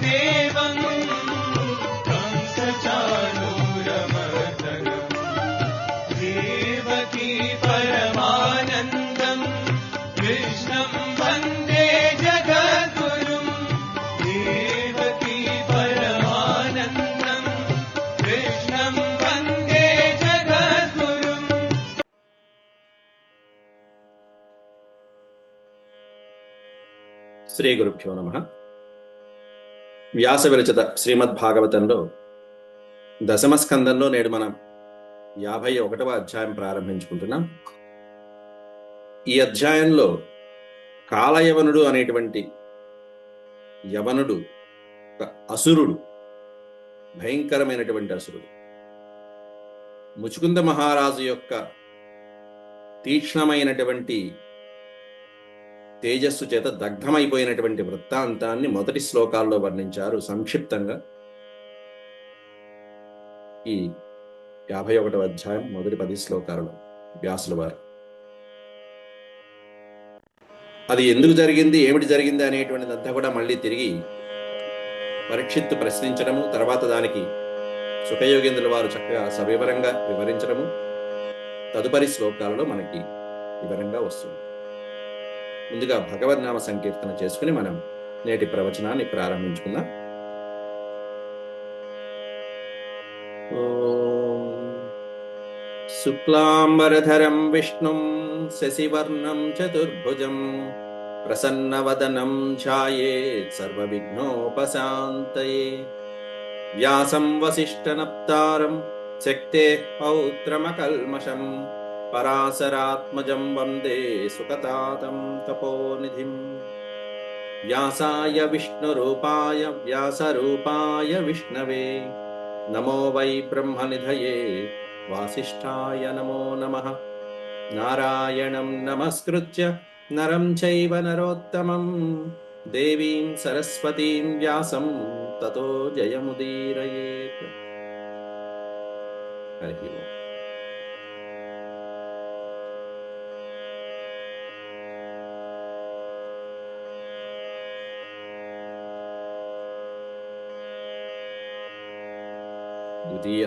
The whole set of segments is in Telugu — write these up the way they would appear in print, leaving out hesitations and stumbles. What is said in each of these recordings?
देवं कंसचाणूरमर्दनम् देवकी परमानन्दं कृष्णं वन्दे जगद्गुरुं देवकी परमानन्दं कृष्णं वन्दे जगद्गुरुम् శ్రీ గురుభ్యో నమః. వ్యాస విరచిత శ్రీమద్భాగవతంలో దశమ స్కందంలో నేడు మనం 51వ అధ్యాయం ప్రారంభించుకుంటున్నాం. ఈ అధ్యాయంలో కాలయవనుడు అనేటువంటి యవనుడు ఒక అసురుడు, భయంకరమైనటువంటి అసురుడు. ముచుకుంద మహారాజు యొక్క తీక్ష్ణమైనటువంటి తేజస్సు చేత దగ్ధమైపోయినటువంటి వృత్తాంతాన్ని మొదటి శ్లోకాల్లో వర్ణించారు సంక్షిప్తంగా. ఈ 51వ అధ్యాయం మొదటి 10 శ్లోకాలలో వ్యాసుల వారు అది ఎందుకు జరిగింది, ఏమిటి జరిగింది అనేటువంటిదంతా కూడా మళ్ళీ తిరిగి పరీక్షిత్తు ప్రశ్నించడము, తర్వాత దానికి సుఖయోగేంద్రుల వారు చక్కగా సవివరంగా వివరించడము తదుపరి శ్లోకాలలో మనకి వివరంగా వస్తుంది. ముందుగా భగవద్నామ సంకీర్తన చేసుకుని మనం నేటి ప్రవచనాన్ని ప్రారంభించుకుందాం. శుక్లాంబరధరం విష్ణుం శశివర్ణం చతుర్భుజం ప్రసన్నవదనం ధ్యాయేత్ సర్వవిఘ్నోపశాంతయే వ్యాసం వసిష్ఠనప్తారం శక్తేః పౌత్రమకల్మషం పరాశరాత్మజం వందే సుఖతాతం తపోనిధిం వ్యాసాయ విష్ణురూపాయ వ్యాసరూపాయ విష్ణవే నమో వై బ్రహ్మనిధయే వాసిష్ఠాయ నమో నమః. నారాయణం నమస్కృత్య నరం చైవ నరోత్తమం దేవీం సరస్వతీం వ్యాసం తతో జయముదీరయేత్. హరి ఓం. ద్వితీయ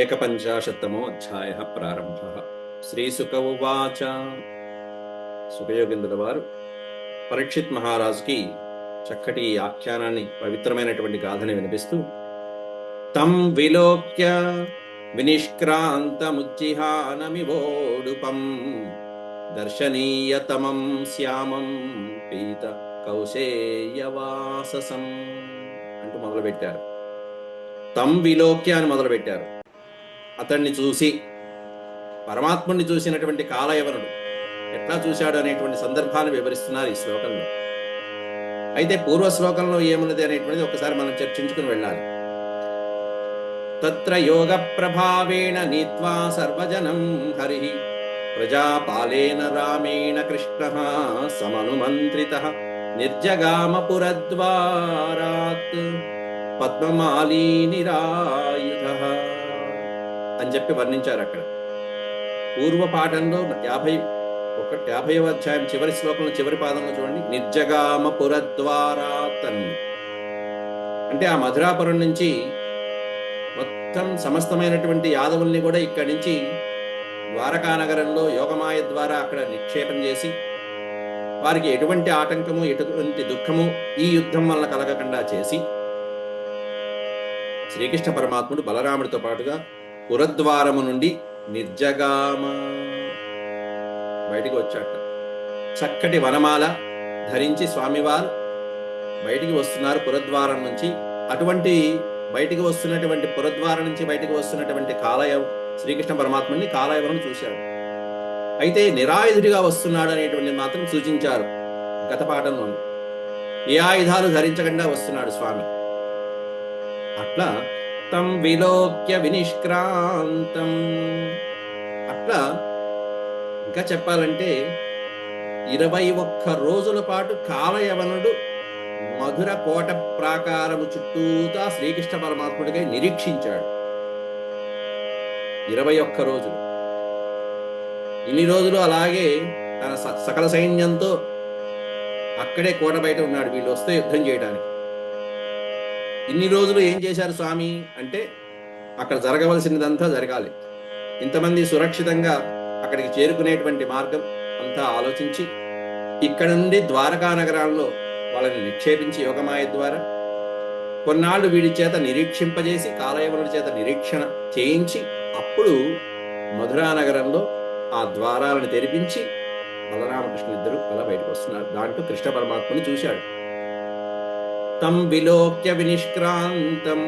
ఏకపంచాశత్తమో అధ్యాయః ప్రారంభః. శ్రీసుక ఉవాచ. సుఖయోగేంద్రుల వారు పరీక్షిత్ మహారాజుకి చక్కటి ఆఖ్యానాన్ని, పవిత్రమైనటువంటి గాథని వినిపిస్తూ తం విలోక్య వినిష్క్రాంతముజ్జిహానమివోడుపం దర్శనీయతమం శ్యామం పీత కౌశేయవాససం అంటూ మొదలుపెట్టారు. తం విలోక్య అని మొదలుపెట్టారు. అతన్ని చూసి, పరమాత్ముడిని చూసినటువంటి కాలయవనుడు ఎట్లా చూశాడు అనేటువంటి సందర్భాన్ని వివరిస్తున్నారు ఈ శ్లోకంలో. అయితే పూర్వ శ్లోకంలో ఏమున్నది అనేటువంటిది ఒకసారి మనం చర్చించుకుని వెళ్ళాలి. తత్ర యోగ ప్రభావేణ నీత్వా సర్వజనం హరి ప్రజాపాలేన రామేణ కృష్ణః సమనుమంత్రితః నిర్జగామపురద్వారాత్ పద్మమాలీనిరాయుధః అని చెప్పి వర్ణించారు అక్కడ. పూర్వ పాఠంలో 50వ అధ్యాయం చివరి శ్లోకంలో చివరి పాదంలో చూడండి, నిర్జగామపురద్వారాత్ అని. అంటే ఆ మధురాపురం నుంచి మొత్తం సమస్తమైనటువంటి యాదవుల్ని కూడా ఇక్కడి నుంచి ద్వారకానగరంలో యోగమాయ ద్వారా అక్కడ నిక్షేపం చేసి వారికి ఎటువంటి ఆటంకము, ఎటువంటి దుఃఖము ఈ యుద్ధం వలన కలగకుండా చేసి శ్రీకృష్ణ పరమాత్ముడు బలరాముడితో పాటుగా పురద్వారము నుండి నిర్జగామ బయటికి వచ్చాట. చక్కటి వనమాల ధరించి స్వామివారు బయటికి వస్తున్నారు పురద్వారం నుంచి. అటువంటి బయటికి వస్తున్నటువంటి పురద్వారం నుంచి బయటికి వస్తున్నటువంటి శ్రీకృష్ణ పరమాత్ముడిని కాలయవనుడు చూశాడు. అయితే నిరాయుధుడిగా వస్తున్నాడు అనేటువంటి మాత్రం సూచించారు గత పాఠంలో. ఏ ఆయుధాలు ధరించకుండా వస్తున్నాడు స్వామి. అట్లా తం విలోక్య వినిష్క్రాంతం, అట్లా ఇంకా చెప్పాలంటే 21 రోజుల పాటు కాలయవనుడు మధుర కోట ప్రాకారము చుట్టూతా శ్రీకృష్ణ పరమాత్ముడిగా నిరీక్షించాడు. 21 రోజులు. ఇన్ని రోజులు అలాగే తన సకల సైన్యంతో అక్కడే కోట బయట ఉన్నాడు, వీళ్ళు వస్తే యుద్ధం చేయడానికి. ఇన్ని రోజులు ఏం చేశారు స్వామి అంటే, అక్కడ జరగవలసినదంతా జరగాలి, ఇంతమంది సురక్షితంగా అక్కడికి చేరుకునేటువంటి మార్గం అంతా ఆలోచించి ఇక్కడ నుండి ద్వారకా నగరాల్లో వాళ్ళని నిక్షేపించి యోగమాయ ద్వారా కొన్నాళ్ళు వీడి చేత నిరీక్షింపజేసి కాలయవనుడి చేత నిరీక్షణ చేయించి అప్పుడు మధురా నగరంలో ఆ ద్వారాలను తెరిపించి బలరామకృష్ణ ఇద్దరు అలా బయటకు వస్తున్నారు. దాంట్లో కృష్ణ పరమాత్మని చూశాడు. తం విలోక్య వినిష్క్రాంతం,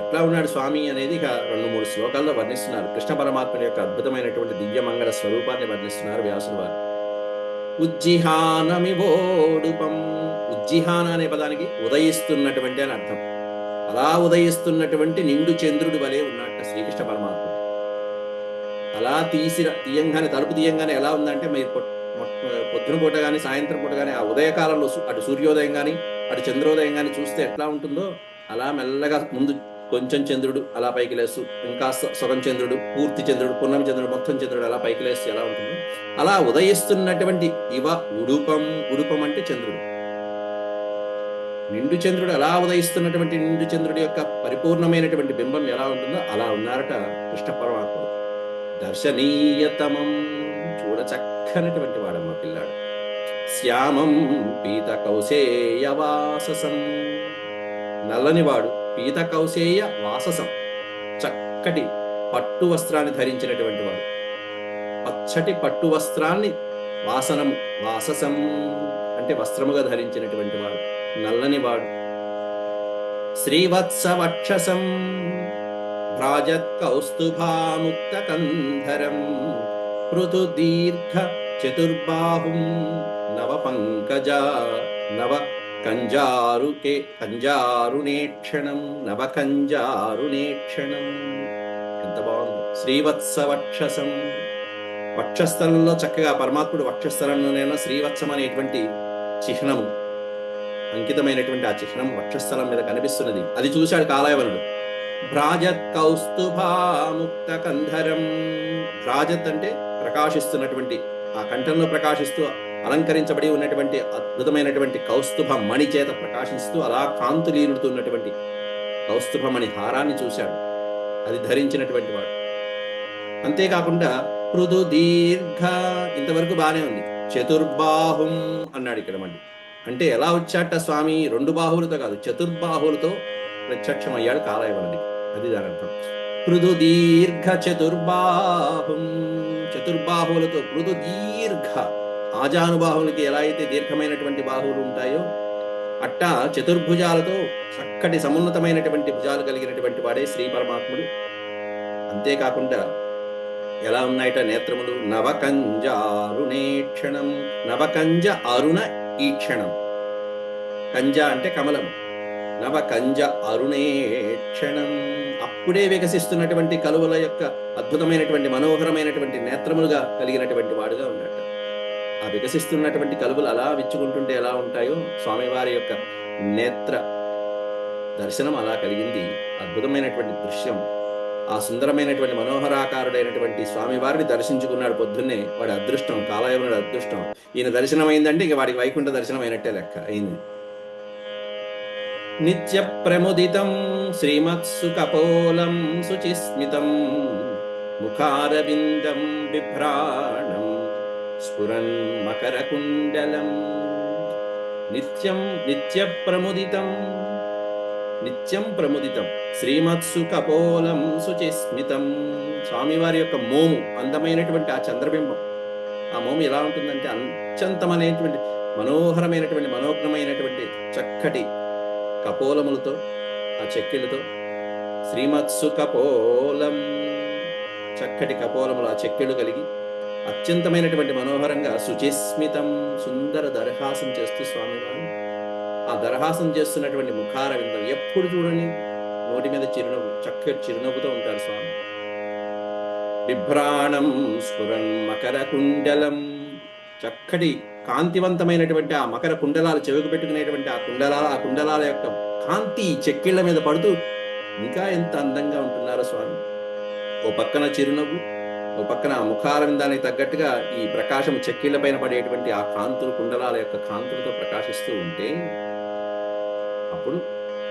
ఎట్లా ఉన్నాడు స్వామి అనేది ఇక 2-3 శ్లోకాల్లో వర్ణిస్తున్నారు. కృష్ణ పరమాత్మ యొక్క అద్భుతమైనటువంటి దివ్యమంగళ స్వరూపాన్ని వర్ణిస్తున్నారు వ్యాసుల వారు. ఉజ్జిహానమివోడుపం, ఉజ్జిహాన అనే పదానికి ఉదయిస్తున్నటువంటి అని అర్థం. అలా ఉదయిస్తున్నటువంటి నిండు చంద్రుడి వలె ఉన్నట్ట శ్రీకృష్ణ పరమాత్మ. అలా తీయంగానే తలుపు తీయంగానే ఎలా ఉందంటే, మీరు పొద్దున పూట కానీ సాయంత్రం పూట కానీ ఆ ఉదయకాలంలో అటు సూర్యోదయం కానీ అటు చంద్రోదయం కానీ చూస్తే ఎట్లా ఉంటుందో అలా మెల్లగా ముందు కొంచెం చంద్రుడు అలా పైకి లేస్తూ, ఇంకా సగం చంద్రుడు, పూర్తి చంద్రుడు, పున్నమి చంద్రుడు, మొత్తం చంద్రుడు అలా పైకి లేస్తూ ఎలా ఉంటుందో అలా ఉదయిస్తున్నటువంటి ఇవ ఉడుపం, ఉడుపం అంటే చంద్రుడు, నిండు చంద్రుడు అలా ఉదయిస్తున్నటువంటి నిండు చంద్రుడి యొక్క పరిపూర్ణమైనటువంటి బింబం ఎలా ఉంటుందో అలా ఉన్నారట కృష్ణ పరమాత్మ. దర్శనీయతమం, చూడ చక్కనటువంటి వాడమ్మ పిల్లాడు. శ్యామం పీత కౌసేయ వాససం, నల్లనివాడు, పీత కౌసేయ వాససం, చక్కటి పట్టు వస్త్రాన్ని ధరించినటువంటి వాడు. పచ్చటి పట్టు వస్త్రాన్ని వాసనం, వాససం అంటే వస్త్రముగా ధరించినటువంటి వాడు, నల్లనివాడు. శ్రీవత్స వక్షసం భ్రాజత్ కౌస్తుభాముక్త కంధరం పృథు దీర్ఘ చతుర్బాహుం నవ పంకజ నవ కంజారునేక్షణం, నవ కంజారునేక్షణం. ఎంత బాగుంది. శ్రీవత్స వక్షసం, వక్షస్థలంలో చక్కగా పరమాత్ముడు వక్షస్థలంలోనైనా శ్రీవత్సం అనేటువంటి చిహ్నము అంకితమైనటువంటి ఆ చిహ్నం వక్షస్థలం మీద కనిపిస్తున్నది. అది చూశాడు కాలయవనుడు. భ్రాజత్ కౌస్తుభాముక్త కంధరం, భ్రాజత్ అంటే ప్రకాశిస్తున్నటువంటి, ఆ కంఠంలో ప్రకాశిస్తూ అలంకరించబడి ఉన్నటువంటి అద్భుతమైనటువంటి కౌస్తుభ మణి చేత ప్రకాశిస్తూ అలా కాంతులీనుతున్నటువంటి కౌస్తుభమణి హారాన్ని చూశాడు. అది ధరించినటువంటి వాడు. అంతేకాకుండా పృథు దీర్ఘ, ఇంతవరకు బానే ఉంది. చతుర్బాహుం అన్నాడు ఇక్కడ మళ్ళీ. అంటే ఎలా వచ్చాట స్వామి? 2 బాహువులతో కాదు, చతుర్బాహువులతో ప్రత్యక్షమయ్యాడు కాలయవనుడికి. అది దాని అర్థం. పృథు దీర్ఘ చతుర్బాహుం, చతుర్బాహువులతో. పృథు దీర్ఘ, ఆజానుబాహువులకి ఎలా అయితే దీర్ఘమైనటువంటి బాహువులు ఉంటాయో అట్టా చతుర్భుజాలతో చక్కటి సమున్నతమైనటువంటి భుజాలు కలిగినటువంటి వాడే శ్రీ పరమాత్ముడు. అంతేకాకుండా ఎలా ఉన్నాయట నేత్రములు? నవకంజారుణేక్షణం, నవకంజ అరుణ ఈక్షణం. కంజ అంటే కమలం, నవకంజ అరుణేక్షణం, అప్పుడే వికసిస్తున్నటువంటి కలువల యొక్క అద్భుతమైనటువంటి మనోహరమైనటువంటి నేత్రములుగా కలిగినటువంటి వాడుగా ఉన్నట్టు. ఆ వికసిస్తున్నటువంటి కలువలు అలా విచ్చుకుంటుంటే ఎలా ఉంటాయో స్వామివారి యొక్క నేత్ర దర్శనం అలా కలిగింది. అద్భుతమైనటువంటి దృశ్యం. ఆ సుందరమైనటువంటి మనోహరాకారుడైనటువంటి స్వామివారిని దర్శించుకున్నాడు పొద్దున్నే. వాడి అదృష్టం, కాలయవనుడి అదృష్టం. ఈయన దర్శనం అయిందంటే ఇక వాడికి వైకుంఠ దర్శనం అయినట్టే లెక్క అయింది. నిత్య ప్రముదితం శ్రీమత్సు కపోలం శుచిస్మితం ముఖారవిందం బిభ్రాణం స్ఫురన్ మకరకుండలం. నిత్యం నిత్య ప్రముదితం, నిత్యం ప్రముదితం శ్రీమత్సు కపోలం శుచిస్మితం. స్వామివారి యొక్క మోము, అందమైనటువంటి ఆ చంద్రబింబం. ఆ మోము ఎలా ఉంటుందంటే అత్యంతమైనటువంటి మనోహరమైనటువంటి మనోజ్ఞమైనటువంటి చక్కటి కపోలములతో, ఆ చెక్కిళ్ళతో. శ్రీమత్సు కపోలం, చక్కటి కపోలములు, ఆ చెక్కిళ్ళు కలిగి అత్యంతమైనటువంటి మనోహరంగా శుచిస్మితం, సుందర దరహాసం చేస్తూ స్వామివారు ఆ దరహాసం చేస్తున్నటువంటి ముఖార విందం. ఎప్పుడు చూడని నోటి మీద చిరునవ్వు, చక్కటి చిరునవ్వుతో ఉంటారు స్వామి. బిభ్రాణం స్ఫురన్ మకర కుండలం, చక్కటి కాంతివంతమైనటువంటి ఆ మకర కుండలాలు, చెవికి పెట్టుకునేటువంటి ఆ కుండలాల యొక్క కాంతి చెక్కిళ్ల మీద పడుతూ ఇంకా ఎంత అందంగా ఉంటున్నారో స్వామి. ఓ పక్కన చిరునవ్వు, ఒక పక్కన ఆ ముఖారవిందానికి తగ్గట్టుగా ఈ ప్రకాశం చెక్కిళ్ల పైన పడేటువంటి ఆ కాంతులు కుండలాల యొక్క కాంతులతో ప్రకాశిస్తూ ఉంటే అప్పుడు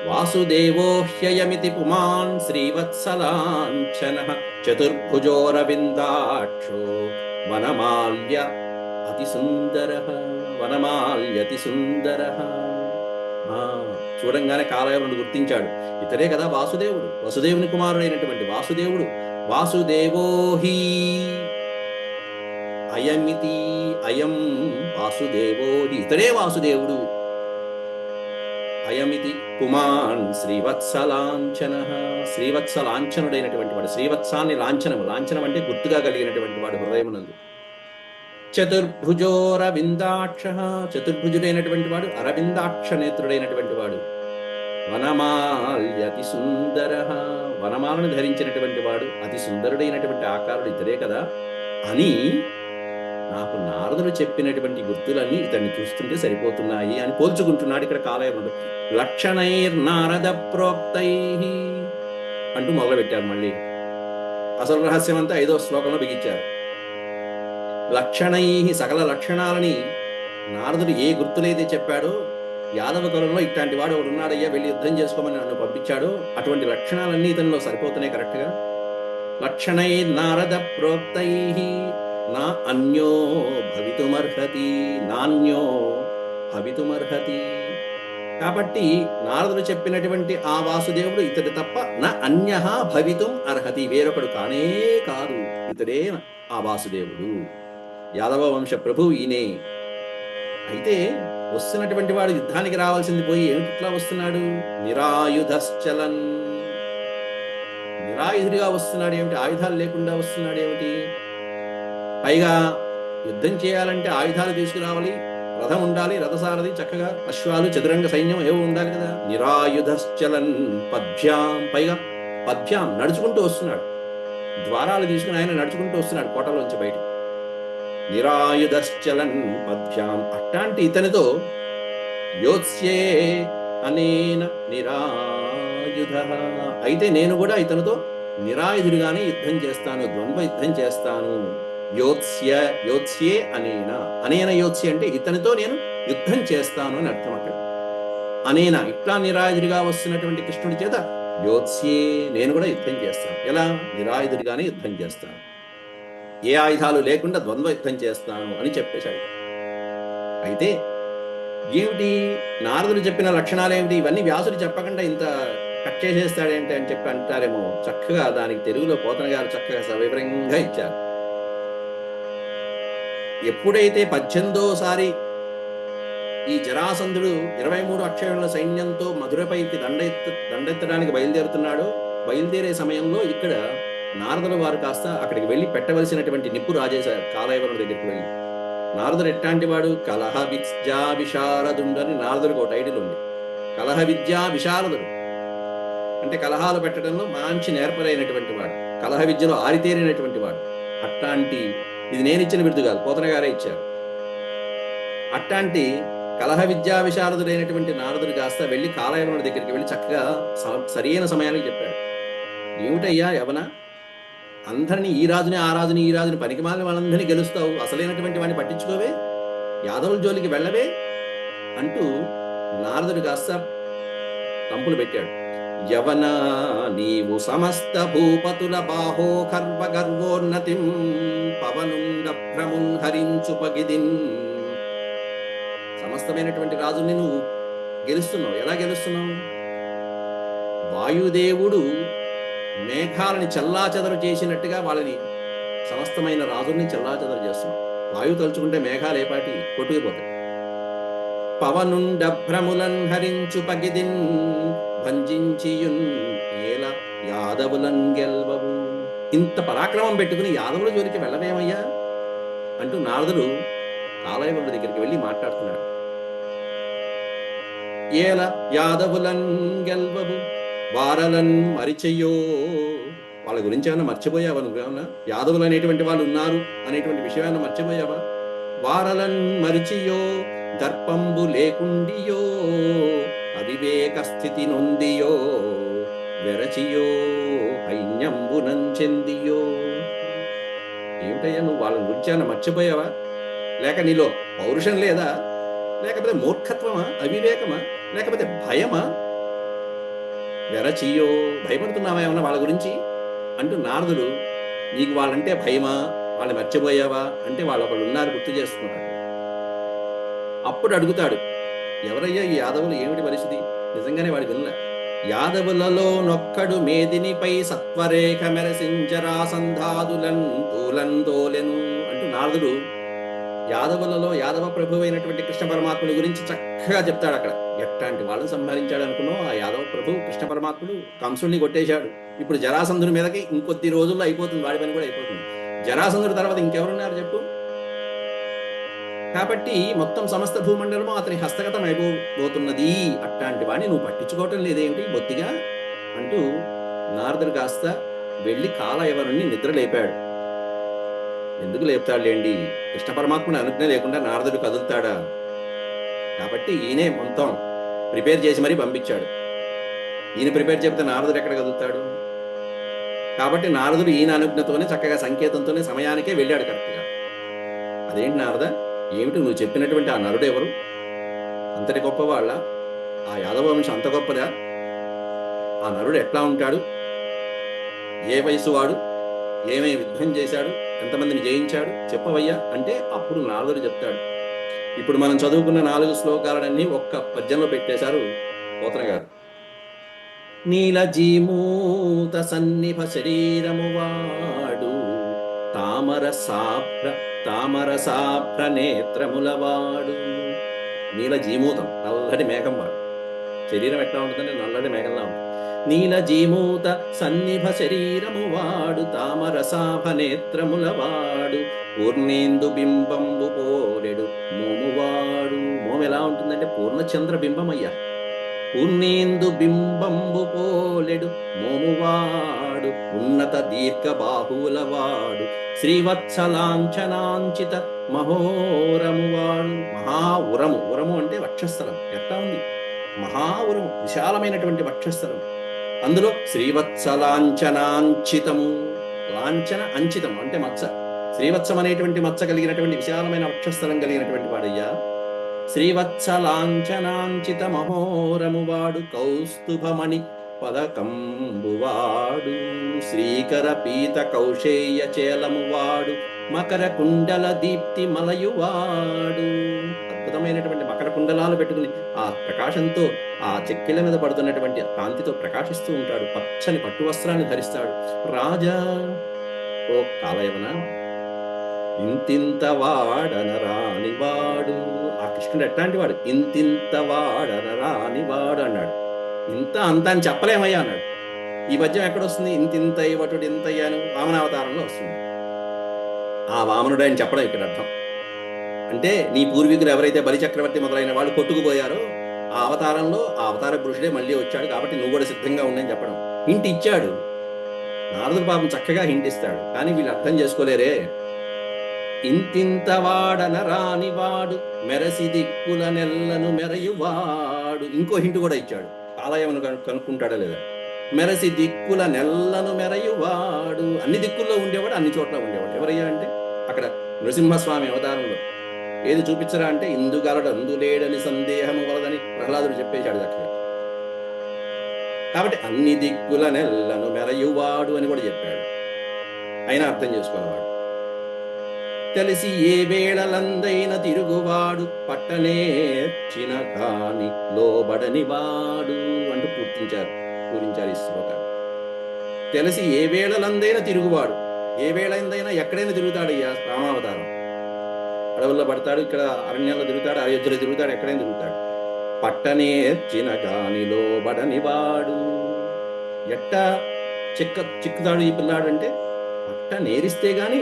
వాసుదేవో హ్యయమితి పుమాన్ శ్రీవత్సలాంఛన చతుర్భుజోరవిందాక్షో వనమాల్య అతి సుందర వనమాల్యతి సుందర. చూడంగానే కాలయవనుడు గుర్తించాడు, ఇతడే కదా వాసుదేవుడు, వసుదేవుని కుమారుడైనటువంటి వాసుదేవుడు. వాసుదేవోహి అయమితి అయం వాసుదేవోహి, ఇతడే వాసుదేవుడు. అయమితి పుమాన్ శ్రీవత్సలాంఛన, శ్రీవత్సలాంఛనుడైనటువంటి వాడు. శ్రీవత్సాన్ని లాంఛనము, లాంఛనం అంటే గుర్తుగా కలిగినటువంటి వాడు హృదయమునందు. చతుర్భుజోరవిందాక్ష, చతుర్భుజుడైనటువంటి వాడు, అరవిందాక్ష నేత్రుడైనటువంటి వాడు. వనమాల్యతి సుందర, వనమాలను ధరించినటువంటి వాడు, అతి సుందరుడైనటువంటి ఆకారుడు ఇతడే కదా అని నాకు నారదుడు చెప్పినటువంటి గుర్తులన్నీ ఇతన్ని చూస్తుంటే సరిపోతున్నాయి అని పోల్చుకుంటున్నాడు ఇక్కడ కాలయవనుడు. లక్షణైర్నారద ప్రోక్తై అంటూ మొదలుపెట్టారు. మళ్ళీ అసలు రహస్యం అంతా 5వ శ్లోకంలో బిగించారు. లక్షణై, సకల లక్షణాలని నారదుడు ఏ గుర్తులైతే చెప్పాడో, యాదవ కులంలో ఇట్లాంటి వాడు ఒకడు ఉన్నాడయ్యా, వెళ్ళి యుద్ధం చేసుకోమని నన్ను పంపించాడు, అటువంటి లక్షణాలన్నీ ఇతనిలో సరిపోతున్నాయి కరెక్ట్గా. లక్షణై నారద ప్రోక్తై నా అన్యో భవితుమర్హతి, నాన్యో భవితుమర్హతి. కాబట్టి నారదుడు చెప్పినటువంటి ఆ వాసుదేవుడు ఇతడు తప్ప నా అన్యః భవితుం అర్హతి, వేరొకడు కానే కాదు, ఇతడే ఆ వాసుదేవుడు, యాదవ వంశ ప్రభు ఈయనే. అయితే వస్తున్నటువంటి వాడు యుద్ధానికి రావాల్సింది పోయి ఏమిటిట్లా వస్తున్నాడు? నిరాయుధశ్చలన్, నిరాయుధుడిగా వస్తున్నాడు ఏమిటి? ఆయుధాలు లేకుండా వస్తున్నాడు ఏమిటి? పైగా యుద్ధం చేయాలంటే ఆయుధాలు తీసుకురావాలి, రథం ఉండాలి, రథసారథి, చక్కగా అశ్వాలు, చతురంగ సైన్యం ఏవో ఉండాలి కదా. నిరాయుధశ్చలన్ పద్భ్యాం, పైగా పద్భ్యాం నడుచుకుంటూ వస్తున్నాడు, ద్వారాలు తీసుకుని ఆయన నడుచుకుంటూ వస్తున్నాడు కోటలోంచి బయట. నిరాయుధశ్చలన్ పద్భ్యాం, అట్లాంటి ఇతనితో యోత్స్యే అనేన నిరాయుధ, అయితే నేను కూడా ఇతనితో నిరాయుధుడిగానే యుద్ధం చేస్తాను, ద్వంద్వ యుద్ధం చేస్తాను. యోత్స్య, యోత్స్యే అనేన, అనేన యోత్స్య అంటే ఇతనితో నేను యుద్ధం చేస్తాను అని అర్థం. అక్కడ అనేన ఇట్లా నిరాయుధుడిగా వస్తున్నటువంటి కృష్ణుడి చేత యోత్స్యే, నేను కూడా యుద్ధం చేస్తాను. ఎలా? నిరాయుధుడిగానే యుద్ధం చేస్తాను, ఏ ఆయుధాలు లేకుండా ద్వంద్వ యుద్ధం చేస్తాను అని చెప్పేశాడు. అయితే ఏమిటి నారదుడు చెప్పిన లక్షణాలు ఏమిటి? ఇవన్నీ వ్యాసుడు చెప్పకుండా ఇంత కట్ చేసేస్తాడేంటి అని చెప్పి అంటారేమో. చక్కగా దానికి తెలుగులో పోతన గారు చక్కగా సవివరంగా ఇచ్చారు. ఎప్పుడైతే 18వసారి ఈ జరాసంధుడు 23 అక్షయుల సైన్యంతో మధురపైకి దండెత్తడానికి బయలుదేరుతున్నాడో, బయలుదేరే సమయంలో ఇక్కడ నారదుల వారు కాస్త అక్కడికి వెళ్ళి పెట్టవలసినటువంటి నిప్పు రాజేశారు కాలయవనుడి దగ్గరికి వెళ్ళి. నారదుడు ఎట్లాంటి వాడు? కలహ విద్యా విశారదుడు అని నారదుడికి ఒక టైటిల్ ఉంది. కలహ విద్యా విశారదుడు అంటే కలహాలు పెట్టడంలో మంచి నేర్పరైనటువంటి వాడు, కలహ విద్యలో ఆరితేరినటువంటి వాడు. అట్లాంటి, ఇది నేను ఇచ్చిన బిరుదు కాదు, పోతన గారే ఇచ్చారు. అట్లాంటి కలహ విద్యా విశారదుడైనటువంటి నారదుడు కాస్త వెళ్ళి కాలయవనుడి దగ్గరికి వెళ్ళి చక్కగా సరైన సమయానికి చెప్పాడు. ఏమిటయ్యా యవన, అందరినీ ఈ రాజుని ఆ రాజుని ఈ రాజుని పనికిమాలిన వాళ్ళందరినీ గెలుస్తావు, అసలైనటువంటి వాడిని పట్టించుకోవే, యాదవుల జోలికి వెళ్ళవే అంటూ నారదుడు కాస్త తంపులు పెట్టాడు. యవన నీవు సమస్త భూపతుల బాహో కర్వ గర్వోన్నతిం పవనుండ భ్రమున్ హరించు పగిదిన్, సమస్తమైనటువంటి రాజుని నువ్వు గెలుస్తున్నావు. ఎలా గెలుస్తున్నావు? వాయుదేవుడు మేఘాలని చెల్లాచెదరు చేసినట్టుగా వాళ్ళని, సమస్తమైన రాజుల్ని చెల్లాచెదరు చేస్తున్నాం. వాయువు తలుచుకుంటే మేఘాలు ఏపాటి కొట్టుకుపోతాయి. పవనుండ భ్రములన్ హరించు పగిదిన్ భంజించియున్ ఏల యాదవులన్ గెల్వవు, ఇంత పరాక్రమం పెట్టుకుని యాదవుల జోలికి వెళ్ళవేమయ్యా అంటూ నారదుడు కాలయవనుడి దగ్గరికి వెళ్ళి మాట్లాడుతున్నాడు. ఏల యాదవులన్ గెల్వవు వారలన్ మరిచెయ్యో, వాళ్ళ గురించి ఏమన్నా మర్చిపోయావా? నువ్వేమన్నా యాదవులు అనేటువంటి వాళ్ళు ఉన్నారు అనేటువంటి విషయం ఏమన్నా మర్చిపోయావా? వారలన్ మరిచియో దర్పంబు లేకుండియో అవివేక స్థితి నొందియో వెరచియో హైన్యంబునం చెందియో. ఏమిటయ్యా నువ్వు వాళ్ళని గురించి ఏమన్నా మర్చిపోయావా? లేక నీలో పౌరుషం లేదా? లేకపోతే మూర్ఖత్వమా, అవివేకమా, లేకపోతే భయమా? వెరచియో, భయపడుతున్నావా ఏమన్నా వాళ్ళ గురించి అంటూ నారదుడు, నీకు వాళ్ళంటే భయమా, వాళ్ళని మర్చిపోయావా అంటే వాళ్ళు ఒకళ్ళు ఉన్నారు గుర్తు చేసుకున్నాడు. అప్పుడు అడుగుతాడు, ఎవరయ్యా ఈ యాదవులు, ఏమిటి పరిస్థితి? నిజంగానే వాడి వినలే. యాదవులలో నొక్కడు మేదినిపై సత్వరేఖ మెరసింజరాసంధాదులన్ తూలందోలెను అంటూ నారదుడు యాదవులలో యాదవ ప్రభు అయినటువంటి కృష్ణ పరమాత్ముడి గురించి చక్కగా చెప్తాడు. అక్కడ ఎట్లాంటి వాళ్ళని సంహరించాడు అనుకున్నావు ఆ యాదవ ప్రభు కృష్ణ పరమాత్ముడు? కంసుడిని కొట్టేశాడు. ఇప్పుడు జరాసంధుని మీదకి ఇంకొద్ది రోజుల్లో అయిపోతుంది, వాడి పని కూడా అయిపోతుంది. జరాసంధుడి తర్వాత ఇంకెవరున్నారు చెప్పు? కాబట్టి మొత్తం సమస్త భూమండలము అతని హస్తగతం అయిపోతున్నది. అట్లాంటి వాడిని నువ్వు పట్టించుకోవటం లేదేమిటి బొత్తిగా అంటూ నారదుడు కాస్త వెళ్ళి కాలయవనుణ్ణి నిద్ర లేపాడు. ఎందుకు లేపుతాడులేండి, కృష్ణ పరమాత్ముని అనుజ్ఞ లేకుండా నారదుడు కదులుతాడా? కాబట్టి ఈయనే మొత్తం ప్రిపేర్ చేసి మరీ పంపించాడు. ఈయన ప్రిపేర్ చెప్తే నారదుడు ఎక్కడ కదులుతాడు? కాబట్టి నారదుడు ఈయన అనుజ్ఞతోనే చక్కగా సంకేతంతోనే సమయానికే వెళ్ళాడు కరెక్ట్గా. అదేంటి నారద, ఏమిటి నువ్వు చెప్పినటువంటి ఆ నరుడు ఎవరు? అంతటి గొప్పవాళ్ళ? ఆ యాదవ వంశం అంత గొప్పదా? ఆ నరుడు ఎట్లా ఉంటాడు? ఏ వయసు వాడు? ఏమేమి యుద్ధం చేశాడు? ఎంతమందిని జయించాడు? చెప్పవయ్యా అంటే అప్పుడు నారదుడు చెప్తాడు. ఇప్పుడు మనం చదువుకున్న 4 శ్లోకాలన్నీ ఒక్క పద్యంలో పెట్టేశారు పోతన గారు. నీలజీమూత సన్నిభ శరీరము వాడు తామరసాభ్ర నేత్రములవాడు. నీలజీమూతం, నల్లటి మేఘం వాడు. శరీరం ఎట్లా ఉంటుందంటే నల్లటి మేఘంలా ఉంటుంది. నీలజీమూత సన్నిభ శరీరము వాడు తామరసాభ నేత్రములవాడు పూర్ణేందు బింబంబు పోలెడు మోమువాడు. మోము ఎలా ఉంటుందంటే పూర్ణచంద్ర బింబం అయ్యా. పూర్ణేందు బింబంబు పోలెడు మోమువాడు ఉన్నత దీర్ఘ బాహువులవాడు శ్రీవత్సలాంఛనాంచిత మహోరము వాడు. మహాఉరము, ఉరము అంటే వక్షస్థలం. ఎట్లా ఉంది? మహాఉరము, విశాలమైనటువంటి వక్షస్థలం. అందులో శ్రీవత్సలాంఛనాంచితము, లాంఛన అంచితం అంటే మచ్చ. శ్రీవత్సం అనేటువంటి మచ్చ కలిగినటువంటి విశాలమైన వక్షస్థలం కలిగినటువంటి వాడయ్యా. శ్రీవత్సలాంఛనాంచిత మహోరము వాడు కౌస్తుభమణి పదకంబువాడు శ్రీకర పీత కౌశేయ చేలము వాడు మకర కుండల దీప్తి మలయువాడు. అద్భుతమైనటువంటి మకర కుండలాలు పెట్టుకుని ఆ ప్రకాశంతో ఆ చెక్కిళ్ళ మీద పడుతున్నటువంటి కాంతితో ప్రకాశిస్తూ ఉంటాడు. పచ్చని పట్టు వస్త్రాన్ని ధరిస్తాడు. రాజా ఓ కాలయవన, ఇంతింత వాడన రానివాడు. ఆ కృష్ణుడు ఎట్లాంటి వాడు? ఇంతింత వాడన రానివాడు అన్నాడు. ఇంత అంత అని చెప్పలేమయ్యా అన్నాడు. ఈ పద్యం ఎక్కడొస్తుంది? ఇంతింత ఇవటుడు ఇంతయ్యాను వామనావతారంలో వస్తుంది. ఆ వామనుడు అని చెప్పడం ఇక్కడ అర్థం. అంటే నీ పూర్వీకులు ఎవరైతే బలిచక్రవర్తి మొదలైన వాళ్ళు కొట్టుకుపోయారో ఆ అవతారంలో ఆ అవతార పురుషుడే మళ్ళీ వచ్చాడు, కాబట్టి నువ్వు కూడా సిద్ధంగా ఉండని చెప్పడం. హింట్ ఇచ్చాడు నారదుడు. పాపం చక్కగా హింట్ ఇస్తాడు, కానీ వీళ్ళు అర్థం చేసుకోలేరే. ఇంతింత వాడన రానివాడు మెరసి దిక్కుల నెల్లను మెరయువాడు. ఇంకో హింట్ కూడా ఇచ్చాడు, ఆలయం కనుక్కుంటాడా లేదా. మెరసి దిక్కుల నెల్లను మెరయువాడు, అన్ని దిక్కుల్లో ఉండేవాడు, అన్ని చోట్ల ఉండేవాడు. ఎవరయ్యా అంటే అక్కడ నృసింహస్వామి అవతారంలో ఏది చూపించరా అంటే ఇందుగలడు అందులేడని సందేహము వలదని ప్రహ్లాదుడు చెప్పేశాడు చక్కగా. కాబట్టి అన్ని దిక్కుల నెల్లను మెరయువాడు అని కూడా చెప్పాడు. అయినా అర్థం చేసుకోవాలవాడు. తెలిసి ఏ వేళలందైన తిరుగువాడు పట్టనేర్చిన కాని లోబడని వాడు అంటూ పూరించారు ఈ శ్లోకాన్ని. తెలిసి ఏ వేళలందైన తిరుగువాడు, ఏ వేళైందైనా ఎక్కడైనా తిరుగుతాడు. రామావతారం అడవుల్లో పడతాడు, ఇక్కడ అరణ్యంలో తిరుగుతాడు, అయోధ్యలో తిరుగుతాడు, ఎక్కడైనా తిరుగుతాడు. పట్టనేర్చిన కాని లోబడని వాడు. ఎట్టా చిక్కుతాడు ఈ పిల్లాడు అంటే పట్ట నేరిస్తే గాని,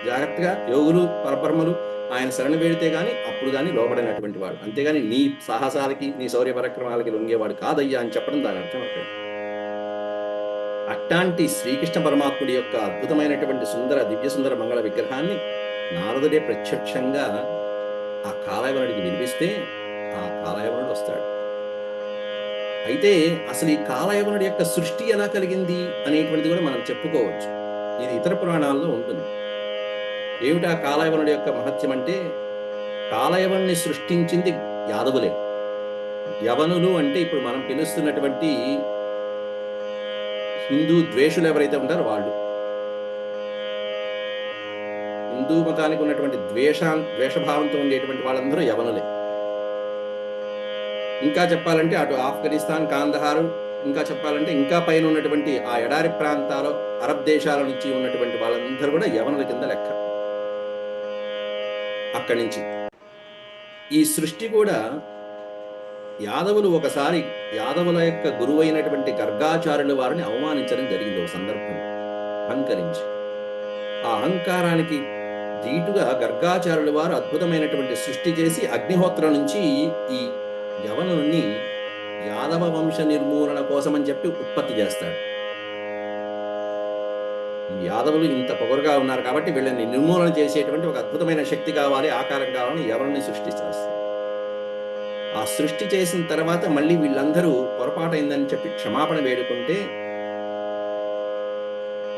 జాగ్రత్తగా యోగులు పరపరమలు ఆయన శరణ వేడితే గాని అప్పుడు గాని లోబడినటువంటి వాడు. అంతేగాని నీ సాహసాలకి నీ శౌర్య పరాక్రమాలకి లొంగేవాడు కాదయ్యా అని చెప్పడం దాని అర్థం అక్కడ. అట్లాంటి శ్రీకృష్ణ పరమాత్ముడి యొక్క అద్భుతమైనటువంటి సుందర దివ్య సుందర మంగళ విగ్రహాన్ని నారదుడే ప్రత్యక్షంగా ఆ కాలయవనుడికి వినిపిస్తే ఆ కాలయవనుడు వస్తాడు. అయితే అసలు ఈ కాలయవనుడి యొక్క సృష్టి ఎలా కలిగింది అనేటువంటిది కూడా మనం చెప్పుకోవచ్చు. ఇది ఇతర పురాణాల్లో ఉంటుంది. ఏమిటా కాలయవనుడి యొక్క మహత్యం అంటే, కాలయవన్ని సృష్టించింది యాదవులే. యవనులు అంటే ఇప్పుడు మనం పిలుస్తున్నటువంటి హిందూ ద్వేషులు ఎవరైతే ఉంటారో వాళ్ళు. హిందూ మతానికి ఉన్నటువంటి ద్వేషభావంతో ఉండేటువంటి వాళ్ళందరూ యవనులే. ఇంకా చెప్పాలంటే అటు ఆఫ్ఘనిస్తాన్, కాందహారు, ఇంకా చెప్పాలంటే ఇంకా పైన ఉన్నటువంటి ఆ ఎడారి ప్రాంతాలు, అరబ్ దేశాల నుంచి ఉన్నటువంటి వాళ్ళందరూ కూడా యవనుల కింద లెక్క. అక్కడి నుంచి ఈ సృష్టి కూడా యాదవులు ఒకసారి యాదవుల యొక్క గురువైనటువంటి గర్గాచార్యుల వారిని అవమానించడం జరిగింది ఒక సందర్భం, అహంకరించి. ఆ అహంకారానికి ధీటుగా గర్గాచార్యుల వారు అద్భుతమైనటువంటి సృష్టి చేసి అగ్నిహోత్రం నుంచి ఈ యవనుని యాదవ వంశ నిర్మూలన కోసం అని చెప్పి ఉత్పత్తి చేస్తాడు. ఈ యాదవులు ఇంత పొగరుగా ఉన్నారు కాబట్టి వీళ్ళని నిర్మూలన చేసేటువంటి ఒక అద్భుతమైన శక్తి కావాలి, ఆకారం కావాలని యవనుని సృష్టి చేస్తారు. ఆ సృష్టి చేసిన తర్వాత మళ్ళీ వీళ్ళందరూ పొరపాటైందని చెప్పి క్షమాపణ వేడుకుంటే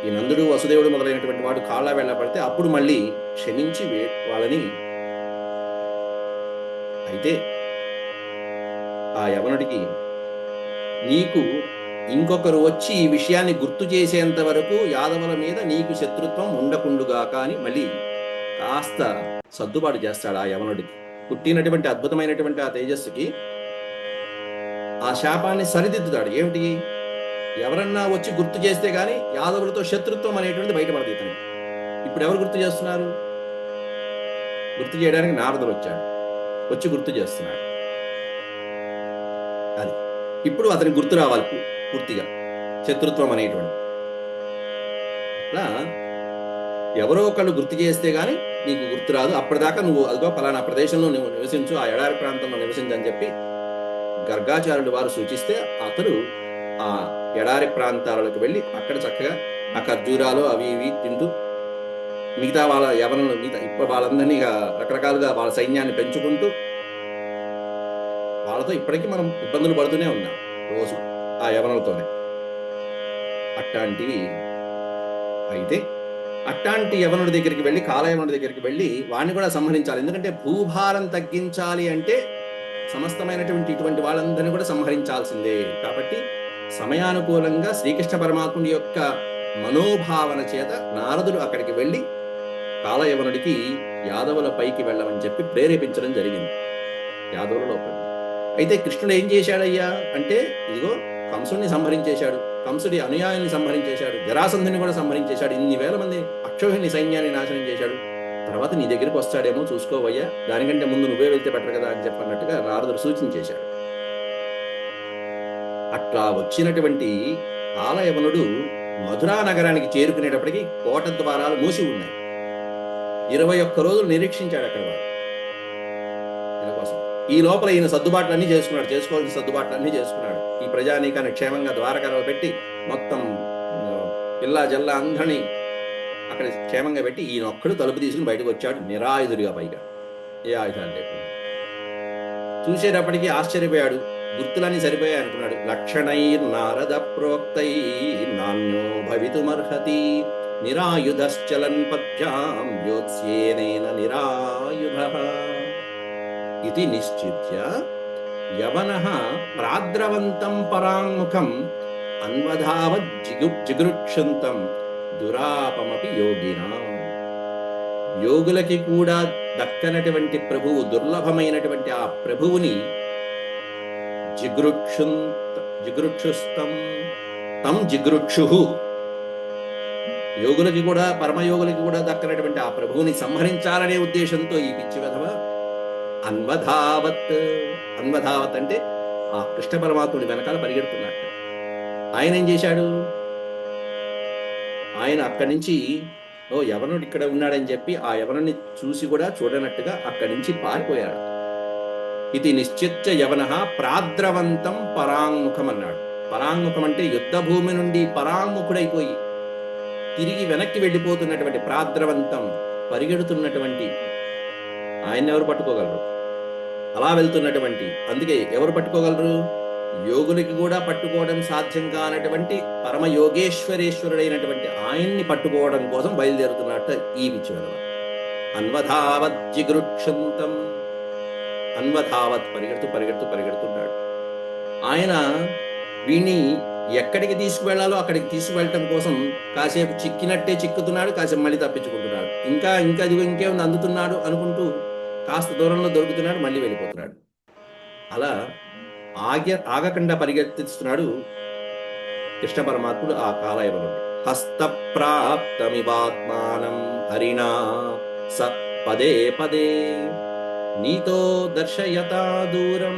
ఈ నందుడు, వసుదేవుడు మొదలైనటువంటి వాడు కాళ్ళ వెళ్ళబడితే అప్పుడు మళ్ళీ క్షమించి వాళ్ళని. అయితే ఆ యవనుడికి, నీకు ఇంకొకరు వచ్చి ఈ విషయాన్ని గుర్తు చేసేంత వరకు యాదవుల మీద నీకు శత్రుత్వం ఉండకుండుగాక అని మళ్ళీ కాస్త సర్దుబాటు చేస్తాడు ఆ యవనుడికి. పుట్టినటువంటి అద్భుతమైనటువంటి ఆ తేజస్సుకి ఆ శాపాన్ని సరిదిద్దుతాడు. ఏమిటి? ఎవరన్నా వచ్చి గుర్తు చేస్తే గాని యాదవులతో శత్రుత్వం అనేటువంటిది బయటపడదు ఇతనికి. ఇప్పుడు ఎవరు గుర్తు చేస్తున్నారు? గుర్తు చేయడానికి నారదుడు వచ్చి గుర్తు చేస్తున్నాడు. అది ఇప్పుడు అతనికి గుర్తు రావాలి పూర్తిగా శత్రుత్వం అనేటువంటి. అలా ఎవరో ఒకళ్ళు గుర్తు చేస్తే గాని నీకు గుర్తు రాదు. అప్పటిదాకా నువ్వు అదిగో పలానా ప్రదేశంలో నువ్వు నివసించు, ఆ ఎడారి ప్రాంతంలో నివసించు అని చెప్పి గర్గాచార్యులు వారు సూచిస్తే అతడు ఆ ఎడారి ప్రాంతాలకు వెళ్ళి అక్కడ చక్కగా ఆ ఖర్జూరాలు అవి ఇవి తింటూ మిగతా వాళ్ళ యవనులు ఇప్పుడు వాళ్ళందరినీ రకరకాలుగా వాళ్ళ సైన్యాన్ని పెంచుకుంటూ వాళ్ళతో ఇప్పటికీ మనం ఇబ్బందులు పడుతూనే ఉన్నాం రోజు ఆ యవనులతోనే. అట్లాంటివి అయితే అట్లాంటి యవనుడి దగ్గరికి వెళ్ళి, కాలయవనుడి దగ్గరికి వెళ్ళి వాడిని కూడా సంహరించాలి. ఎందుకంటే భూభారం తగ్గించాలి అంటే సమస్తమైనటువంటి ఇటువంటి వాళ్ళందరినీ కూడా సంహరించాల్సిందే. కాబట్టి సమయానుకూలంగా శ్రీకృష్ణ పరమాత్ముడి యొక్క మనోభావన చేత నారదుడు అక్కడికి వెళ్ళి కాలయవనుడికి యాదవుల పైకి వెళ్ళమని చెప్పి ప్రేరేపించడం జరిగింది యాదవుల లోపల. అయితే కృష్ణుడు ఏం చేశాడయ్యా అంటే, ఇదిగో కంసుడిని సంహరించేశాడు, కంసుడి అనుయాయుల్ని సంహరించేశాడు, జరాసంధుని కూడా సంహరించేశాడు, ఇన్ని వేల మంది అక్షోహిణి సైన్యాన్ని నాశనం చేశాడు. తర్వాత నీ దగ్గరికి వస్తాడేమో చూసుకోవయ్యా, దానికంటే ముందు నువ్వే వెళ్తే బెటర్ కదా అని చెప్పన్నట్టుగా నారదుడు సూచించేశాడు. అట్లా వచ్చినటువంటి కాలయవనుడు మధురా నగరానికి చేరుకునేటప్పటికి కోట ద్వారాలు మూసి ఉన్నాయి. 21 రోజులు నిరీక్షించాడు అక్కడ వాడు కోసం. ఈ లోపల ఈయన సర్దుబాట్లన్నీ చేసుకున్నాడు, చేసుకోవాల్సిన సర్దుబాట్లన్నీ చేసుకున్నాడు. ఈ ప్రజానీకాన్ని క్షేమంగా ద్వారకలో పెట్టి మొత్తం పిల్లా జల్లా అందరినీ అక్కడ క్షేమంగా పెట్టి ఈయన ఒక్కడు తలుపు తీసుకుని బయటకు వచ్చాడు నిరాయుధుడిగా, పైగా ఏ ఆయుధాలు లేకుండా. చూసేటప్పటికీ ఆశ్చర్యపోయాడు, గుర్తులన్నీ సరిపోయాయి అనుకున్నాడు. లక్షణైర్ నారద ప్రోక్తై నాణ్యో భవితుమర్హతి నిరాయుధశ్చలన్ పద్భ్యాం యోత్స్యేనేన నిరాయుధః ఇది నిశ్చిత్య యవనః ప్రాద్రవంతం పరాంముఖం అన్వధావత్ జిగృక్షంతం దురాపమపి యోగినాం. యోగులకి కూడా దక్కనటువంటి ప్రభువు, దుర్లభమైనటువంటి ఆ ప్రభువుని జిగృక్షుస్తం తం జిగృక్షు, యోగులకి కూడా పరమయోగులకి కూడా దక్కనటువంటి ఆ ప్రభువుని సంహరించాలనే ఉద్దేశంతో ఈ పిచ్చి వెధవ అన్వధావత్ అంటే ఆ కృష్ణ పరమాత్ముడి వెనకాల పరిగెడుతున్నట్ట. ఆయన ఏం చేశాడు? ఆయన అక్కడి నుంచి యవనుడు ఇక్కడ ఉన్నాడని చెప్పి ఆ యవనుని చూసి కూడా చూడనట్టుగా అక్కడి నుంచి పారిపోయాడు. ఇది నిశ్చిత్య యవనః ప్రాద్రవంతం పరాంముఖం అన్నాడు. పరాంముఖం అంటే యుద్ధ భూమి నుండి పరాంముఖుడైపోయి తిరిగి వెనక్కి వెళ్ళిపోతున్నటువంటి ప్రాద్రవంతం, పరిగెడుతున్నటువంటి ఆయన ఎవరు పట్టుకోగలరు? అలా వెళ్తున్నటువంటి, అందుకే ఎవరు పట్టుకోగలరు? యోగులకి కూడా పట్టుకోవడం సాధ్యం కానటువంటి పరమ యోగేశ్వరేశ్వరుడైనటువంటి ఆయన్ని పట్టుకోవడం కోసం బయలుదేరుతున్నట్ట ఈ విచ్చువెదవ. అన్వధావత్ జిగృక్షంతం. అన్వధావత్ పరిగెడుతూ పరిగెడుతూ పరిగెడుతున్నాడు. ఆయన వీణ్ణి ఎక్కడికి తీసుకువెళ్లాలో అక్కడికి తీసుకువెళ్ళటం కోసం కాసేపు చిక్కినట్టే చిక్కుతున్నాడు, కాసేపు మళ్ళీ తప్పించుకుంటున్నాడు. ఇంకా ఇంకా ఇదిగో ఇంకేముంది అందుతున్నాడు అనుకుంటూ కాస్త దూరంలో దొరుకుతున్నాడు, మళ్ళీ వెళ్ళిపోతున్నాడు. అలా ఆగకుండా పరిగెత్తిస్తున్నాడు కృష్ణ పరమాత్ముడు ఆ కాలయవనుడు. హస్తప్రాప్తమివాత్మానం హరిణా స పదే పదే నీతో దర్శయతా దూరం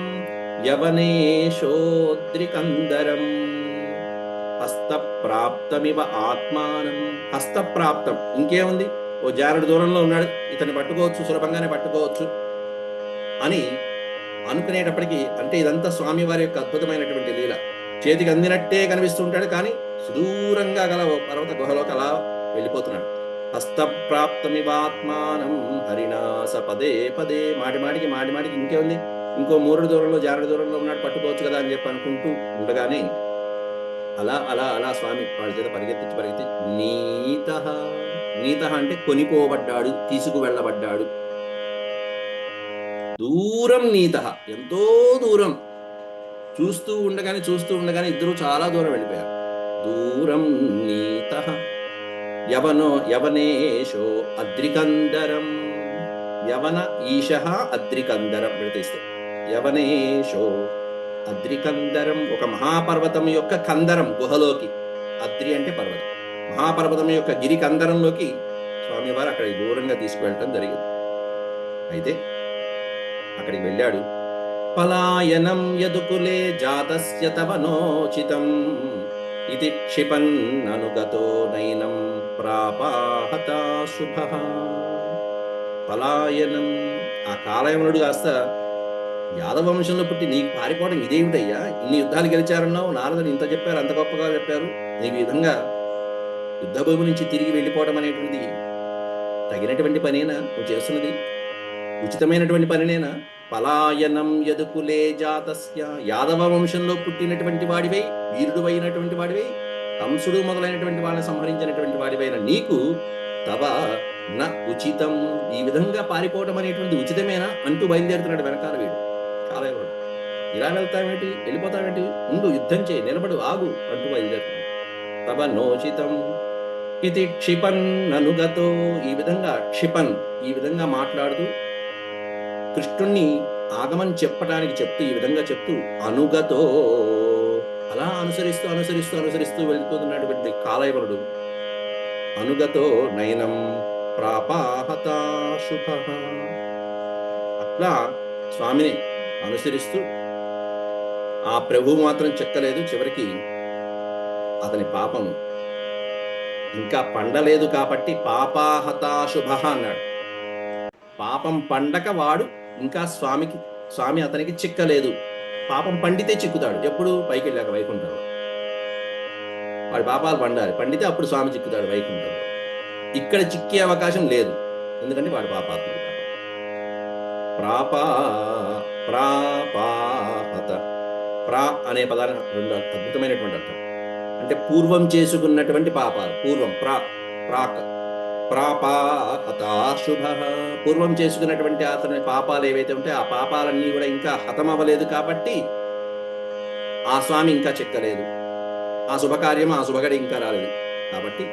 యవనేశోద్రికందరం. హస్తప్రాప్తమివ ఆత్మానం. హస్తప్రాప్తం ఇంకేముంది, ఓ జారుడు దూరంలో ఉన్నాడు, ఇతన్ని పట్టుకోవచ్చు, సులభంగానే పట్టుకోవచ్చు అని అనుకునేటప్పటికీ, అంటే ఇదంతా స్వామివారి యొక్క అద్భుతమైనటువంటి లీల. చేతికి అందినట్టే కనిపిస్తుంటాడు, కానీ సుదూరంగా గల పర్వత గుహలోకి అలా వెళ్ళిపోతున్నాడు. హస్తప్రాప్తమివాత్మానం హరిణాస పదే పదే. మాటిమాటికి మాటిమాటికి ఇంకేముంది, ఇంకో 3 దూరంలో జారుడు దూరంలో ఉన్నాడు, పట్టుకోవచ్చు కదా అని చెప్పి అనుకుంటూ ఉండగానే అలా అలా అలా స్వామి వాడి చేత పరిగెత్తి నీత. నీత అంటే కొనిపోబడ్డాడు, తీసుకువెళ్ళబడ్డాడు. దూరం నీత, ఎంతో దూరం. చూస్తూ ఉండగానే ఇద్దరు చాలా దూరం వెళ్ళిపోయారు. దూరం నీత యవనేశో అద్రికందరం. యవన ఈశ అద్రికందరం విడతీస్తే యవనేశో అద్రికందరం. ఒక మహాపర్వతం యొక్క కందరం గుహలోకి, అద్రి అంటే పర్వతం, మహాపర్వతం యొక్క గిరి కందరంలోకి స్వామివారు అక్కడికి దూరంగా తీసుకువెళ్ళటం జరిగింది. అయితే అక్కడికి వెళ్ళాడు. పలాయనం యదుకులే జాతస్య తవ నోచితం ఇది క్షిపన్ అనుగతో నైనం ప్రాపాహతా శుభః. పలాయనం, ఆ కాలయవనుడు కాస్త యాదవ వంశంలో పుట్టి నీకు పారిపోవడం ఇదేమిటయ్యా? ఇన్ని యుద్ధాలు గెలిచారన్నావు, నారదుడు ఇంత చెప్పారు, అంత గొప్పగా చెప్పారు, నీకు ఈ విధంగా యుద్ధభూమి నుంచి తిరిగి వెళ్ళిపోవడం అనేటువంటిది తగినటువంటి పనేనా? నువ్వు చేస్తున్నది ఉచితమైనటువంటి పనినేనా? పలాయనం యదుకులే జాతస్య, యాదవ వంశంలో పుట్టినటువంటి వాడివై, వీరుడు అయినటువంటి వాడివై, కంసుడు మొదలైనటువంటి వాళ్ళని సంహరించినటువంటి వాడివైన నీకు తవ న ఉచితం, ఈ విధంగా పారిపోవడం అనేటువంటి ఉచితమేనా అంటూ బయలుదేరుతున్నాడు వెనకాల వీడు కాలయవనుడు. ఇలా వెళ్తావేంటి, వెళ్ళిపోతావేంటి, ఉండు, యుద్ధం చేయి, నిలబడు, ఆగు అంటూ బయలుదేరుతున్నాడు. తవ నోచితం ఇది క్షిపన్ అనుగతో, ఈ విధంగా క్షిపన్, ఈ విధంగా మాట్లాడుతూ కృష్ణుణ్ణి ఆగమని చెప్పడానికి చెప్తూ, ఈ విధంగా చెప్తూ అనుగతో, అలా అనుసరిస్తూ అనుసరిస్తూ అనుసరిస్తూ వెళ్తున్నటువంటి కాలయవనుడు అనుగతో నయనం ప్రాపాహతా శుభః. అట్లా స్వామిని అనుసరిస్తూ ఆ ప్రభువు మాత్రం చెక్కలేదు. చివరికి అతని పాపం ఇంకా పండలేదు కాబట్టి పాపాహతా శుభః అన్నాడు. పాపం పండక వాడు ఇంకా స్వామి అతనికి చిక్కలేదు. పాపం పండితే చిక్కుతాడు. ఎప్పుడు? పైకి వెళ్ళాక వైకుంఠంలో. వాడి పాపాలు పండితే అప్పుడు స్వామి చిక్కుతాడు వైకుంఠంలో. ఇక్కడ చిక్కే అవకాశం లేదు, ఎందుకంటే వాడు పాపాత్ముడు. ప్రాపాహత, ప్రా అనే పదాన్ని రెండు అద్భుతమైనటువంటి అర్థం. అంటే పూర్వం చేసుకున్నటువంటి పాపాలు, పూర్వం ప్రాక్ ప్రాపాహతా శుభః. పూర్వం చేసుకున్నటువంటి అతని పాపాలు ఏవైతే ఉంటే ఆ పాపాలన్నీ కూడా ఇంకా హతమవ్వలేదు కాబట్టి ఆ స్వామి ఇంకా చెక్కలేదు. ఆ శుభకార్యం, ఆ శుభగడి ఇంకా రాలేదు కాబట్టి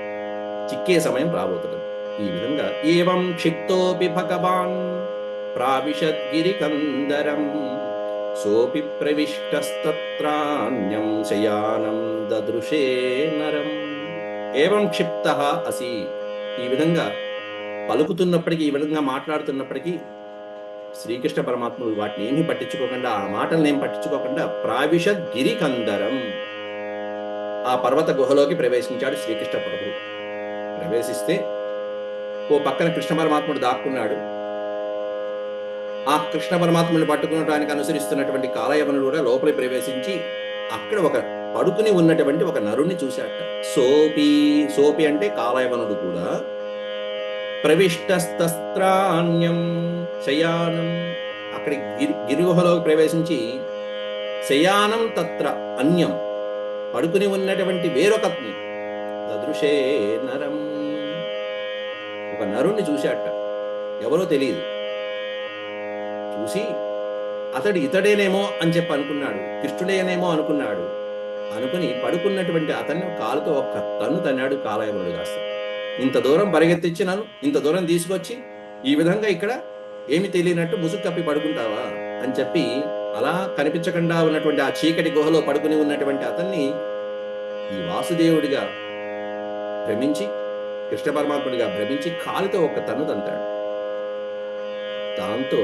చిక్కే సమయం రాబోతుంది. ఈ విధంగా ఏవం క్షిప్తోపి భగవాన్ ప్రావిశద్గిరికందరం సోపి ప్రవిష్టస్తత్రాన్యం శయానం దదృశే నరం. ఏవం క్షిప్తః అసి, ఈ విధంగా పలుకుతున్నప్పటికీ, ఈ విధంగా మాట్లాడుతున్నప్పటికీ శ్రీకృష్ణ పరమాత్ముడు వాటిని ఏమీ పట్టించుకోకుండా, ఆ మాటలను ఏం పట్టించుకోకుండా ప్రావిశద్ గిరికందరం, ఆ పర్వత గుహలోకి ప్రవేశించాడు శ్రీకృష్ణ ప్రభువు. ప్రవేశిస్తే ఓ పక్కన కృష్ణ పరమాత్ముడు దాక్కున్నాడు. ఆ కృష్ణ పరమాత్ముడిని పట్టుకునడానికి అనుసరిస్తున్నటువంటి కాలయవనుడు కూడా లోపలి ప్రవేశించి అక్కడ ఒక పడుకుని ఉన్నటువంటి ఒక నరుణ్ణి చూశాట. సోపి అంటే కాలయవనుడు కూడా ప్రవిష్టస్తస్త్రాన్యం శయానం, అక్కడి గిరిగుహలోకి ప్రవేశించి శయానం తత్ర అన్యం, పడుకుని ఉన్నటువంటి వేరొకత్ని దదృశే నరం, ఒక నరుణ్ణి చూశాట. ఎవరో తెలియదు. చూసి అతడు ఇతడేనేమో అని చెప్పి అనుకున్నాడు, కృష్ణుడేనేమో అనుకున్నాడు. అనుకుని పడుకున్నటువంటి అతన్ని కాలుతో ఒక్క తన్ను తన్నాడు కాలయవనుడు కాస్త. ఇంత దూరం పరిగెత్తించి నన్ను ఇంత దూరం తీసుకొచ్చి ఈ విధంగా ఇక్కడ ఏమి తెలియనట్టు ముసుగు కప్పి పడుకుంటావా అని చెప్పి అలా కనిపించకుండా ఉన్నటువంటి ఆ చీకటి గుహలో పడుకుని ఉన్నటువంటి అతన్ని ఈ వాసుదేవుడిగా భ్రమించి, కృష్ణ పరమాత్ముడిగా భ్రమించి కాలితో ఒక్క తన్ను తంటాడు. దాంతో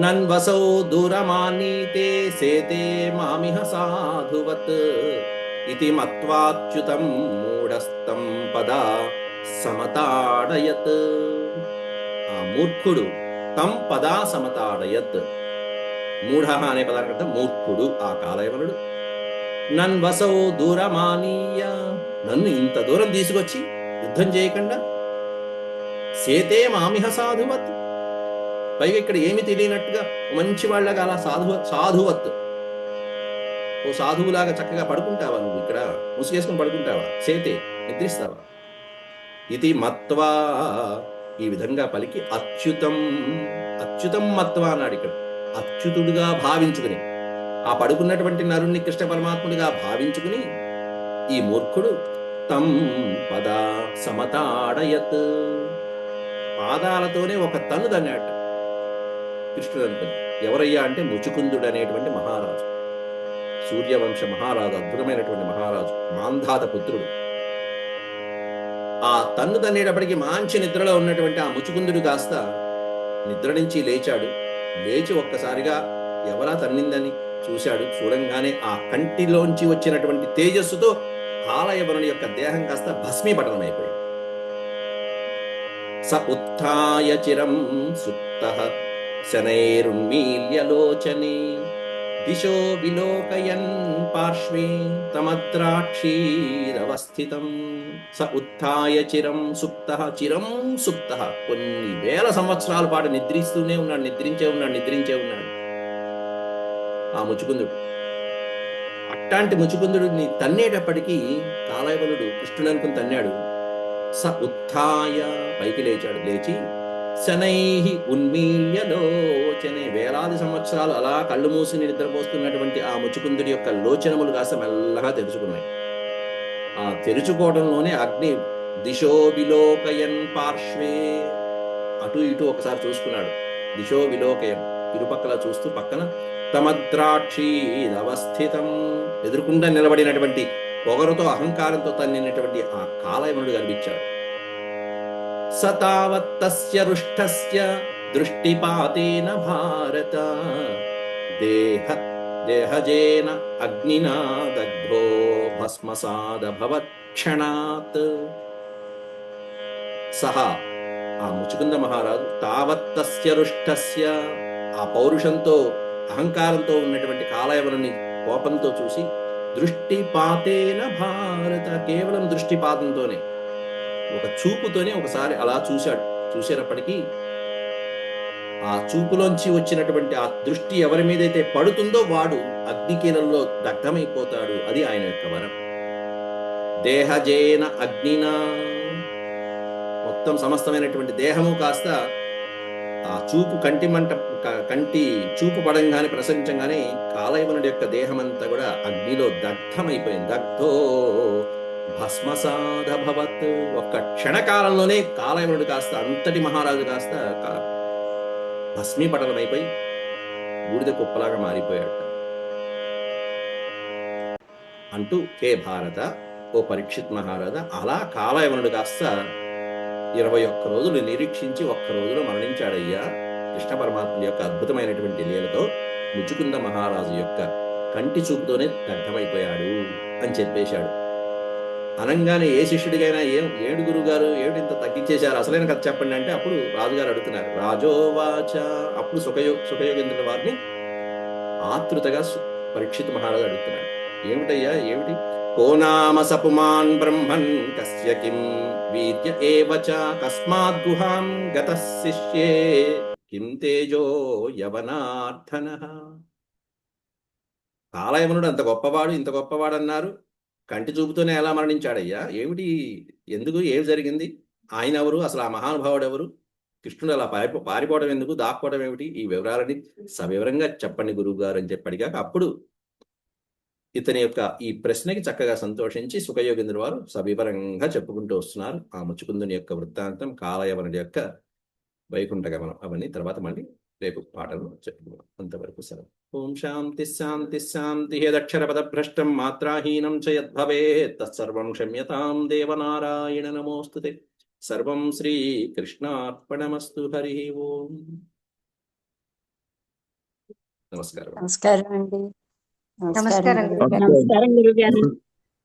నన్వసౌ దూరమానీతే సేతే మామిహ సాధువత్ ఇతి మత్వాచ్యుతం మూఢస్తం పదా సమతాడయత్. ఆ మూర్ఖుడు తం పదా సమతాడయత్. మూఢ అనే పదార్థం మూర్ఖుడు ఆ కాలయవనుడు. నన్వసౌ దూరమానీయ, నన్ను ఇంత దూరం తీసుకొచ్చి యుద్ధం చేయకుండా సేతే మామిహ సాధువత్, పైగా ఇక్కడ ఏమి తెలియనట్టుగా మంచి వాళ్ళగా అలా సాధువత్, ఓ సాధువులాగా చక్కగా పడుకుంటావా నువ్వు? ఇక్కడ ముసుగేసుకుని పడుకుంటావా? సేతే నిద్రిస్తావా? ఇది మత్వా, ఈ విధంగా పలికి అచ్యుతం, అచ్యుతం మత్వా అన్నాడు. ఇక్కడ అచ్యుతుడుగా భావించుకుని, ఆ పడుకున్నటువంటి నరుణ్ణి కృష్ణ పరమాత్ముడిగా భావించుకుని ఈ మూర్ఖుడు తం పద సమతాడయత్, పాదాలతోనే ఒక తన్ను తన్నాట కృష్ణుడు అనుకుని. ఎవరయ్యా అంటే ముచుకుందుడు అనేటువంటి మహారాజు, సూర్యవంశ మహారాజు, అద్భుతమైనటువంటి మహారాజు, మాంధాత పుత్రుడు. ఆ తన్ను తన్నేటప్పటికి మంచి నిద్రలో ఉన్నటువంటి ఆ ముచుకుందుడు కాస్త నిద్ర నుంచి లేచాడు. లేచి ఒక్కసారిగా ఎవరా తన్నిందని చూశాడు. చూడంగానే ఆ కంటిలోంచి వచ్చినటువంటి తేజస్సుతో కాలయవనుని యొక్క దేహం కాస్త భస్మీపటనమైపోయింది. స ఉత్థాయ చిరం సుప్తః శనైరున్మీల్యలోచనే దిశో విలోకయన్ పార్శ్వే తమద్రాక్షీరవస్థితం. స ఉత్థాయ చిరం సుప్తః, చిరం సుప్తః, కొన్ని వేల సంవత్సరాల పాటు నిద్రిస్తూనే ఉన్నాడు, నిద్రించే ఉన్నాడు ఆ ముచుకుందుడు. అట్లాంటి ముచుకుందుడిని తన్నేటప్పటికీ కాలయవనుడు కృష్ణుడు అనుకుని తన్నాడు. స ఉత్థాయ, పైకి లేచాడు. లేచి శనైహి ఉన్మీల్యలోచనే, వేలాది సంవత్సరాలు అలా కళ్ళు మూసుని నిద్రపోస్తున్నటువంటి ఆ ముచుకుందుడి యొక్క లోచనములు కాస్త మెల్లగా తెరుచుకున్నాయి. ఆ తెరుచుకోవడంలోనే అగ్ని దిశో విలోకయన్ పార్శ్వే, అటు ఇటు ఒకసారి చూసుకున్నాడు. దిశో విలోకయన్, ఇరుపక్కల చూస్తూ పక్కన తమద్రాక్షీరవస్థితం, ఎదురుకుండా నిలబడినటువంటి పొగరుతో అహంకారంతో తన్నినటువంటి ఆ కాలయవనుడు కనిపించాడు. సతావత్తస్య రుష్టస్య దృష్టిపాతేన భారత దేహజేన అగ్నినా దగ్ధో భస్మసాదభవత్ క్షణాత్. సహా, ఆ ముచుకుంద మహారాజు, తావత్తస్య రుష్టస్య, ఆ పౌరుషంతో అహంకారంతో ఉన్నటువంటి కాలయవనుని కోపంతో చూసి, దృష్టిపాతేన భారత, కేవలం దృష్టిపాతంతోనే, ఒక చూపుతోనే ఒకసారి అలా చూశాడు. చూసేటప్పటికీ ఆ చూపులోంచి వచ్చినటువంటి ఆ దృష్టి ఎవరి మీదైతే పడుతుందో వాడు అగ్నికీలంలో దగ్ధమైపోతాడు. అది ఆయన యొక్క వరం. దేహజేన అగ్నినా, మొత్తం సమస్తమైనటువంటి దేహము కాస్త ఆ చూపు కంటి చూపు పడంగానే, ప్రసరించంగానే కాలయవనుడి యొక్క దేహమంతా కూడా అగ్నిలో దగ్ధమైపోయింది. దగ్ధో భస్మసాదభవత్, ఒక్క క్షణకాలంలోనే కాలయవనుడు కాస్త, అంతటి మహారాజు కాస్త భస్మీపటలమైపోయి బూడిద కుప్పలాగా మారిపోయాడు అంటూ, హే భారత, ఓ పరీక్షిత్ మహారాజా, అలా కాలయవనుడు కాస్త 21 రోజులు నిరీక్షించి ఒక్క రోజులో మరణించాడయ్యా. కృష్ణ పరమాత్మ యొక్క అద్భుతమైనటువంటి లీలతో ముచుకుంద మహారాజు యొక్క కంటి చూపుతోనే దగ్ధమైపోయాడు అని చెప్పేశాడు. అనంగానే ఏ శిష్యుడికైనా ఏడు గురువు గారు ఏమిటి తగ్గించేశారు, అసలైన కథ చెప్పండి అంటే అప్పుడు రాజుగారు అడుగుతున్నారు. రాజోవాచ, అప్పుడు సుఖయోగేంద్రుల వారిని ఆతృతగా పరీక్షిత్ మహారాజు అడుగుతున్నాడు. ఏమిటయ్యా, ఏమిటి? కో నామ సపుమాన్ బ్రహ్మన్ కస్య కిం వీర్య ఏవచ కస్మాత్ గుహాం గతః శిష్యే కిం తేజో యవనార్థనః. కాలయవనుడు అంత గొప్పవాడు, ఇంత గొప్పవాడు అన్నారు, కంటి చూపుతోనే ఎలా మరణించాడయ్యా? ఏమిటి, ఎందుకు, ఏమి జరిగింది? ఆయన ఎవరు, అసలు ఆ మహానుభావుడు ఎవరు? కృష్ణుడు అలా పారిపోవడం ఎందుకు, దాక్కోవడం ఏమిటి, ఈ వివరాలని సవివరంగా చెప్పండి గురువు గారు అని చెప్పి అడిగాక అప్పుడు ఇతని యొక్క ఈ ప్రశ్నకి చక్కగా సంతోషించి సుఖయోగేంద్రుల వారు సవివరంగా చెప్పుకుంటూ వస్తున్నారు. ఆ ముచ్చుకుందుని యొక్క వృత్తాంతం, కాలయవనుడి యొక్క వైకుంఠ గమనం, అవన్నీ తర్వాత మళ్ళీ రేపు పాటలు చెప్పుకున్నాం. అంతవరకు సెలవు. ఓం శాంతి శాంతి శాంతి. యదక్షర పదభ్రష్టం మాత్రాహీనం చ యద్భవేత్ తత్సర్వం క్షమ్యతాం దేవనారాయణ నమోస్తుతే. సర్వం శ్రీకృష్ణార్పణమస్తు. హరి ఓం. నమస్కారం. నమస్కారం అండి. నమస్కారం గురువు గారు. నమస్కారం గురుగారు.